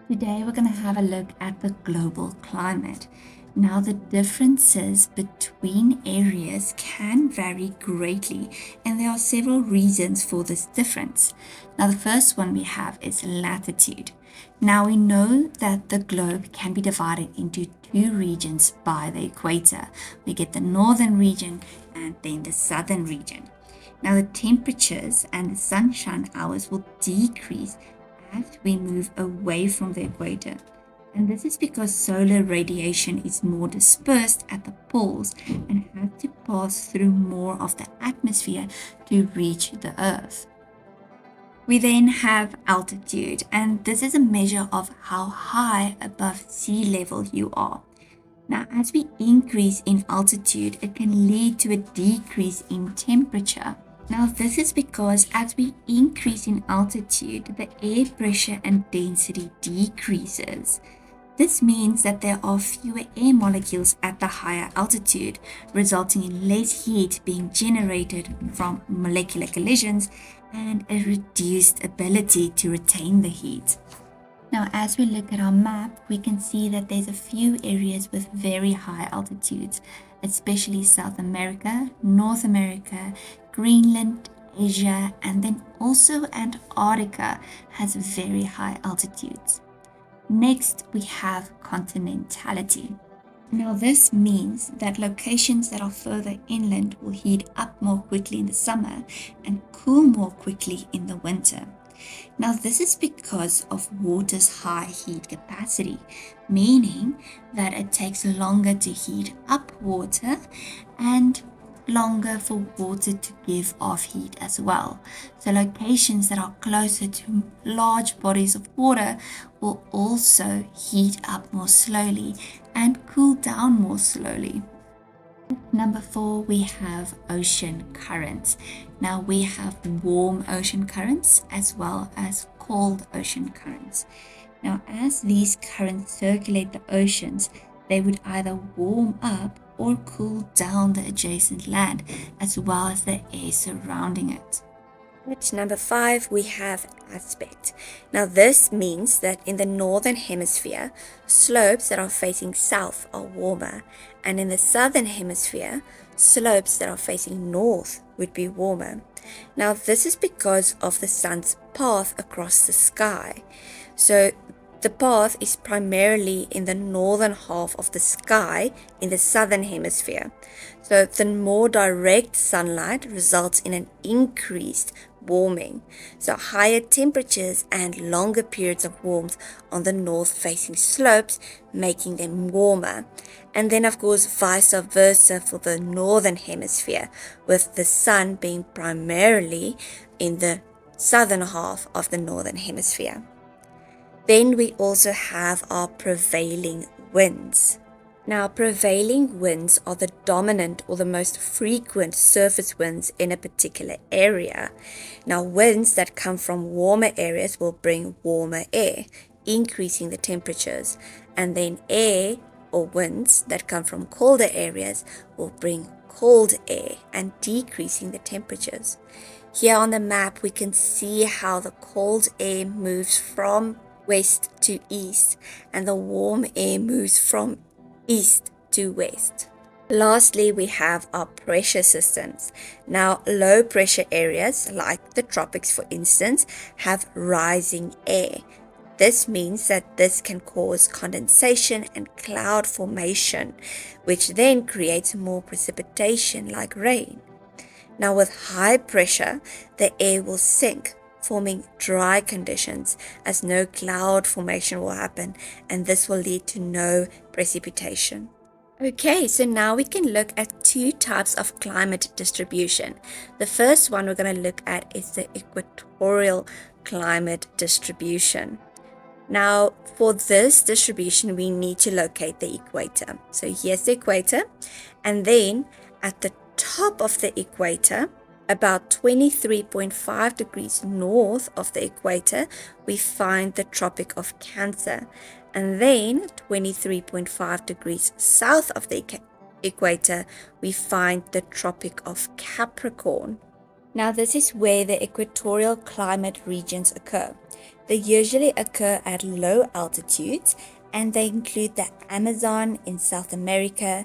Today we're going to have a look at the global climate. Now, the differences between areas can vary greatly, and there are several reasons for this difference. Now, the first one we have is latitude. Now, we know that the globe can be divided into two regions by the equator. We get the northern region and then the southern region. Now, the temperatures and the sunshine hours will decrease as we move away from the equator. And this is because solar radiation is more dispersed at the poles and has to pass through more of the atmosphere to reach the Earth. We then have altitude, and this is a measure of how high above sea level you are. Now, as we increase in altitude, it can lead to a decrease in temperature. Now, this is because as we increase in altitude, the air pressure and density decreases. This means that there are fewer air molecules at the higher altitude, resulting in less heat being generated from molecular collisions and a reduced ability to retain the heat. Now, as we look at our map, we can see that there's a few areas with very high altitudes, especially South America, North America, Greenland, Asia, and then also Antarctica has very high altitudes. Next, we have continentality. Now, this means that locations that are further inland will heat up more quickly in the summer and cool more quickly in the winter. Now, this is because of water's high heat capacity, meaning that it takes longer to heat up water and longer for water to give off heat as well. So locations that are closer to large bodies of water will also heat up more slowly and cool down more slowly. Number 4, we have ocean currents. Now, we have warm ocean currents as well as cold ocean currents. Now, as these currents circulate the oceans, they would either warm up or cool down the adjacent land as well as the air surrounding it. At number 5, we have aspect. Now, this means that in the northern hemisphere, slopes that are facing south are warmer, and in the southern hemisphere, slopes that are facing north would be warmer. Now, this is because of the sun's path across the sky. So, the path is primarily in the northern half of the sky in the southern hemisphere. So the more direct sunlight results in an increased warming. So higher temperatures and longer periods of warmth on the north-facing slopes, making them warmer. And then, of course, vice versa for the northern hemisphere, with the sun being primarily in the southern half of the northern hemisphere. Then we also have our prevailing winds. Now, prevailing winds are the dominant or the most frequent surface winds in a particular area. Now, winds that come from warmer areas will bring warmer air, increasing the temperatures. And then air or winds that come from colder areas will bring cold air and decreasing the temperatures. Here on the map, we can see how the cold air moves from west to east, and the warm air moves from east to west. Lastly, we have our pressure systems. Now, low pressure areas like the tropics, for instance, have rising air. This means that this can cause condensation and cloud formation, which then creates more precipitation like rain. Now, with high pressure, the air will sink, forming dry conditions as no cloud formation will happen, and this will lead to no precipitation. Okay, so now we can look at two types of climate distribution. The first one we're going to look at is the equatorial climate distribution. Now, for this distribution, we need to locate the equator. So here's the equator, and then at the top of the equator, about 23.5 degrees north of the equator, we find the Tropic of Cancer. And then 23.5 degrees south of the equator, we find the Tropic of Capricorn. Now, this is where the equatorial climate regions occur. They usually occur at low altitudes, and they include the Amazon in South America,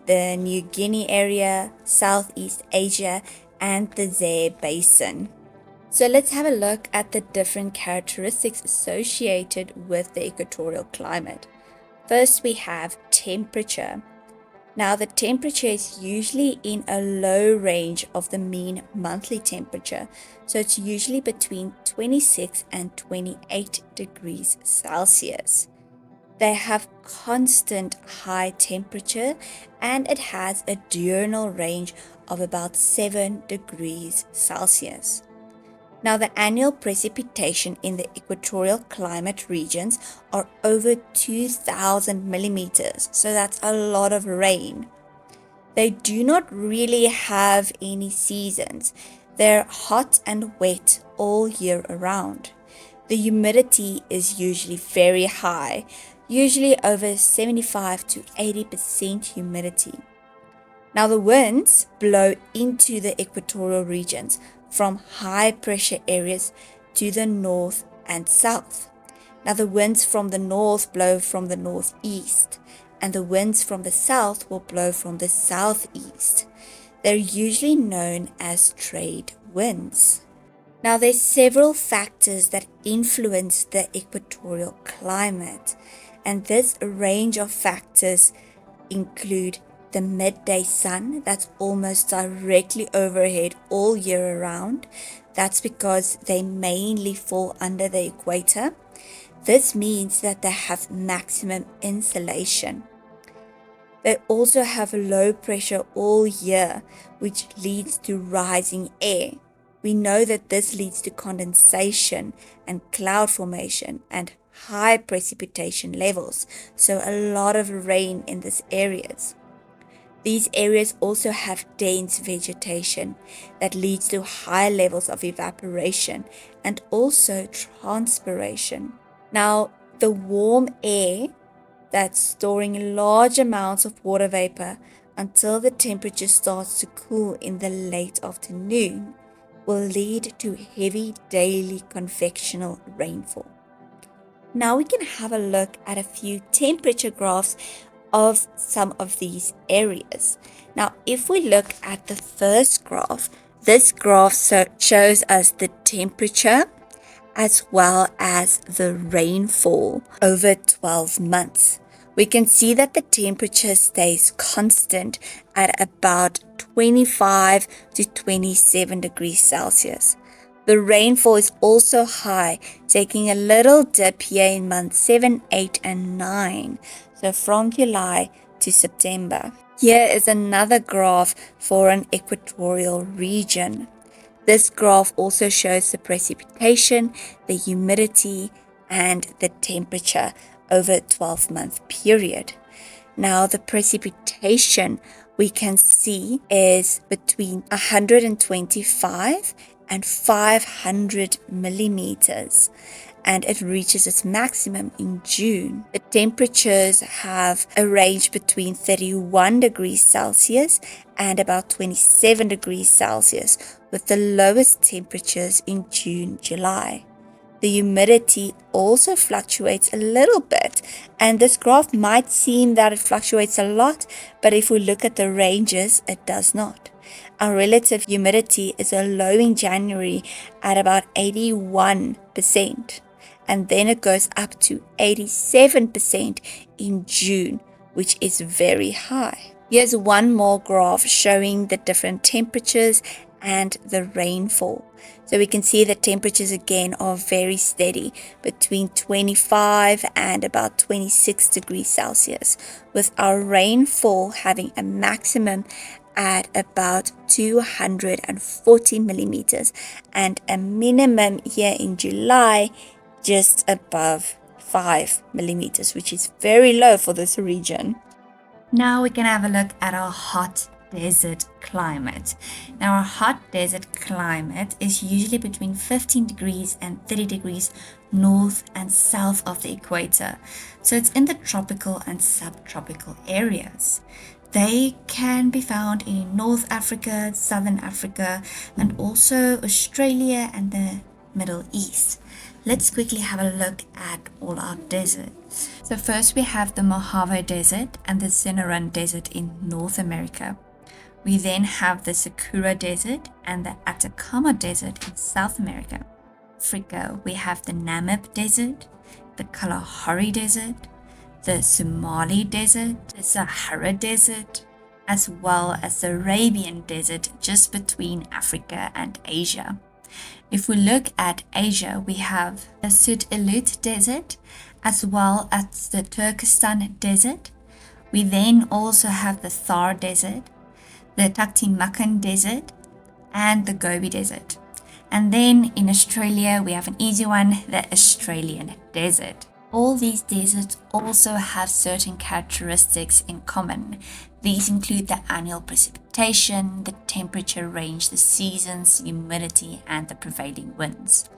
the New Guinea area, Southeast Asia, and the Zaire Basin. So let's have a look at the different characteristics associated with the equatorial climate. First, we have temperature. Now, the temperature is usually in a low range of the mean monthly temperature, so it's usually between 26 and 28 degrees Celsius. They have constant high temperature, and it has a diurnal range of about 7 degrees Celsius. Now, the annual precipitation in the equatorial climate regions are over 2,000 millimeters, so that's a lot of rain. They do not really have any seasons. They're hot and wet all year around. The humidity is usually very high, usually over 75 to 80% humidity. Now, the winds blow into the equatorial regions from high pressure areas to the north and south. Now, the winds from the north blow from the northeast, and the winds from the south will blow from the southeast. They're usually known as trade winds. Now, there's several factors that influence the equatorial climate, and this range of factors include the midday sun that's almost directly overhead all year around. That's because they mainly fall under the equator. This means that they have maximum insolation. They also have low pressure all year, which leads to rising air. We know that this leads to condensation and cloud formation and high precipitation levels, so a lot of rain in these areas. These areas also have dense vegetation that leads to high levels of evaporation and also transpiration. Now, the warm air that's storing large amounts of water vapor until the temperature starts to cool in the late afternoon will lead to heavy daily convectional rainfall. Now we can have a look at a few temperature graphs of some of these areas. Now, if we look at the first graph, this graph shows us the temperature as well as the rainfall over 12 months. We can see that the temperature stays constant at about 25 to 27 degrees Celsius. The rainfall is also high, taking a little dip here in months 7, 8, and 9, so from July to September. Here is another graph for an equatorial region. This graph also shows the precipitation, the humidity, and the temperature over a 12-month period. Now, the precipitation we can see is between 125 and 500 millimeters, and it reaches its maximum in June. The temperatures have a range between 31 degrees Celsius and about 27 degrees Celsius, with the lowest temperatures in June, July. The humidity also fluctuates a little bit, and this graph might seem that it fluctuates a lot, but if we look at the ranges, it does not. Our relative humidity is low in January at about 81%, and then it goes up to 87% in June, which is very high. Here's one more graph showing the different temperatures and the rainfall. So we can see the temperatures again are very steady, between 25 and about 26 degrees Celsius, with our rainfall having a maximum at about 240 millimeters and a minimum here in July just above 5 millimeters, which is very low for this region. Now we can have a look at our hot desert climate. Now, our hot desert climate is usually between 15 degrees and 30 degrees north and south of the equator. So it's in the tropical and subtropical areas. They can be found in North Africa, Southern Africa, and also Australia and the Middle East. let's quickly have a look at all our deserts. So first we have the Mojave Desert and the Sonoran Desert in North America. We then have the Sakura Desert and the Atacama Desert in South America. Africa, we have the Namib Desert, the Kalahari Desert, the Somali Desert, the Sahara Desert, as well as the Arabian Desert just between Africa and Asia. If we look at Asia, we have the Sud-Ilut Desert as well as the Turkestan Desert. We then also have the Thar Desert, the Taktimakan Desert, and the Gobi Desert. And then in Australia, we have an easy one, the Australian Desert. All these deserts also have certain characteristics in common. These include the annual precipitation, the temperature range, the seasons, humidity, and the prevailing winds.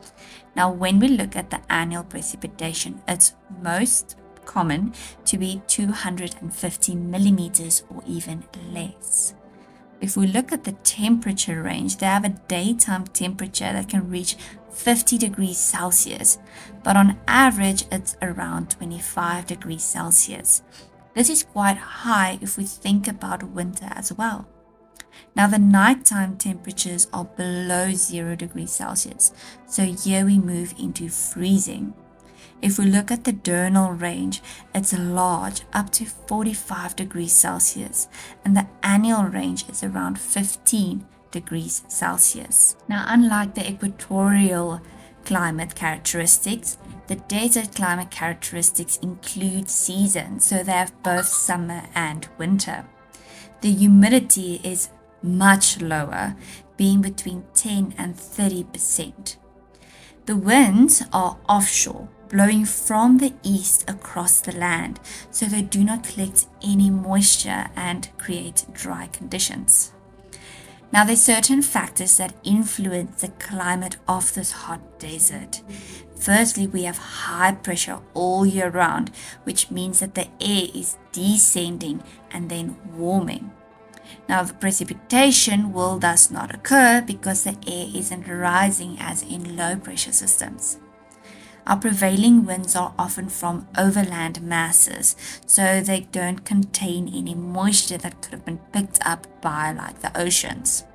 Now, when we look at the annual precipitation, it's most common to be 250 millimeters or even less. If we look at the temperature range, they have a daytime temperature that can reach 50 degrees Celsius, but on average it's around 25 degrees Celsius. This is quite high if we think about winter as well. Now the nighttime temperatures are below 0 degrees Celsius, so here we move into freezing. If we look at the diurnal range, it's large, up to 45 degrees Celsius, and the annual range is around 15 degrees Celsius. Now, unlike the equatorial climate characteristics, the desert climate characteristics include seasons, so they have both summer and winter. The humidity is much lower, being between 10 and 30%. The winds are offshore, blowing from the east across the land, so they do not collect any moisture and create dry conditions. Now, there's certain factors that influence the climate of this hot desert. Firstly, we have high pressure all year round, which means that the air is descending and then warming. Now, the precipitation will thus not occur because the air isn't rising as in low pressure systems. Our prevailing winds are often from overland masses, so they don't contain any moisture that could have been picked up by like the oceans.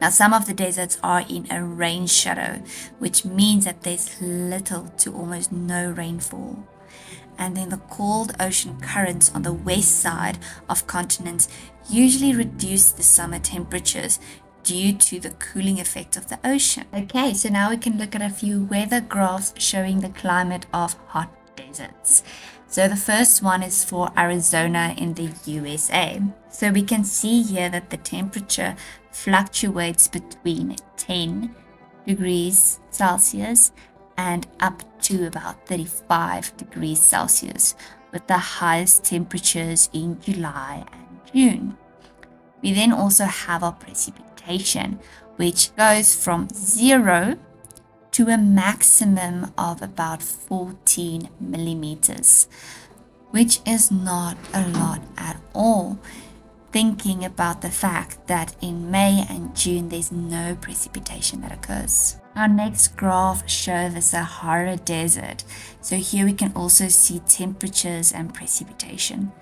Now, some of the deserts are in a rain shadow, which means that there's little to almost no rainfall. And then the cold ocean currents on the west side of continents usually reduce the summer temperatures due to the cooling effect of the ocean. Okay, so now we can look at a few weather graphs showing the climate of hot deserts. So the first one is for Arizona in the USA. So we can see here that the temperature fluctuates between 10 degrees Celsius and up to about 35 degrees Celsius, with the highest temperatures in July and June. We then also have our precipitation, which goes from 0 to a maximum of about 14 millimeters, which is not a lot at all, thinking about the fact that in May and June there's no precipitation that occurs. Our next graph shows the Sahara Desert. So here we can also see temperatures and precipitation.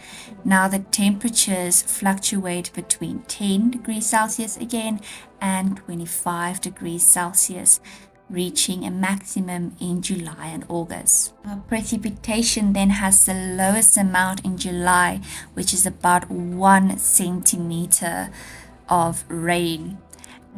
Now the temperatures fluctuate between 10 degrees Celsius again and 25 degrees Celsius, reaching a maximum in July and August. Our precipitation then has the lowest amount in July, which is about 1 centimeter of rain,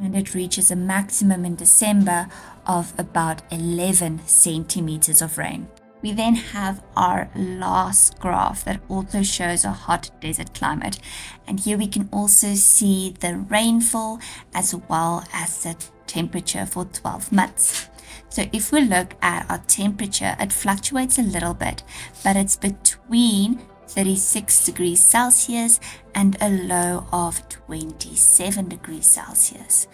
and it reaches a maximum in December of about 11 centimeters of rain. We then have our last graph that also shows a hot desert climate, and here we can also see the rainfall as well as the temperature for 12 months. So if we look at our temperature, it fluctuates a little bit, but it's between 36 degrees Celsius and a low of 27 degrees Celsius.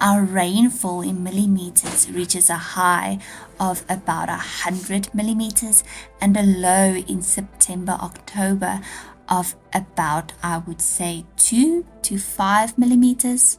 Our rainfall in millimeters reaches a high of about 100 millimeters and a low in September, October of about, I would say, 2 to 5 millimeters.